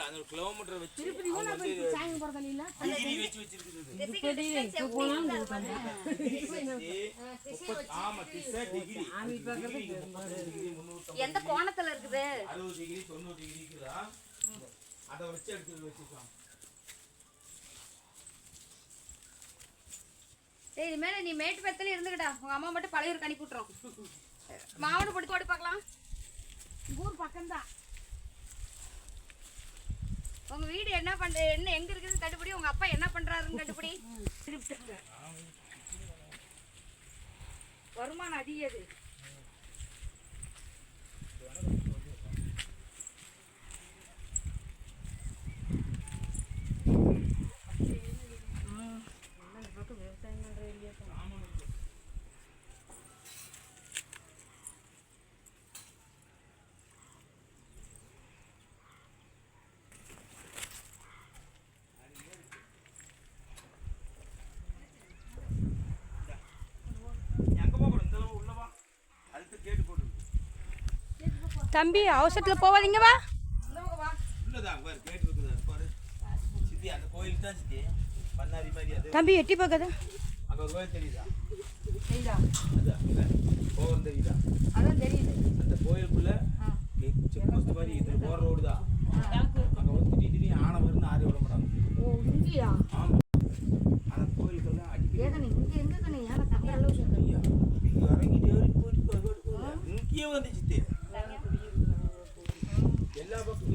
அந்த கிலோமீட்டர் வச்சு திருப்பதி கூட போய் சாயங்க போறதல இல்ல டிகிரி வச்சு வச்சிருக்குது திருப்பதி எங்க போனாலும் கொடுப்பாங்க ஆமா டிகிரி ஆமி பக்கத்துல எந்த கோணத்துல இருக்குது 60 டிகிரி 90 டிகிரி இருக்குதா அத வச்சு எடுத்து வச்சிருக்காங்க. டேய் இனிமேல நீ மேட்டு பத்தல இருந்துடா உங்க அம்மா மட்டும் பழையூருக்கு அனுப்பி விட்டுறோம். மாவன போட்டு ஓடி பார்க்கலாம். ஊர் பக்கம் தான். உங்க வீடு என்ன எங்க இருக்குது கண்டுபிடி, உங்க அப்பா என்ன பண்றாருன்னு கண்டுபிடி. வருமானம் அதிகது. தம்பி அவசரத்துல போவாதீங்க வா. தம்பி எட்டி பார்க்காத. அதான் தெரியுது. அந்த கோயிலுக்குள்ள செக் போஸ்ட் மாதிரி இது போற ரோடு தான். அங்க வந்து திடீர்னு ஆன வரும்னு ஆரி விட மாட்டாங்க. ஓ இங்கயா? ஆமா. அந்த கோயிலுக்குள்ள அடிக்கடி ஏகனே இங்க எங்க கனே யார தங்க அளவு சொல்றீங்க? இங்க இறங்கிட்டு ஏறி போயிட்டு இங்கேயே வந்துச்சு. எல்லா பக்கம்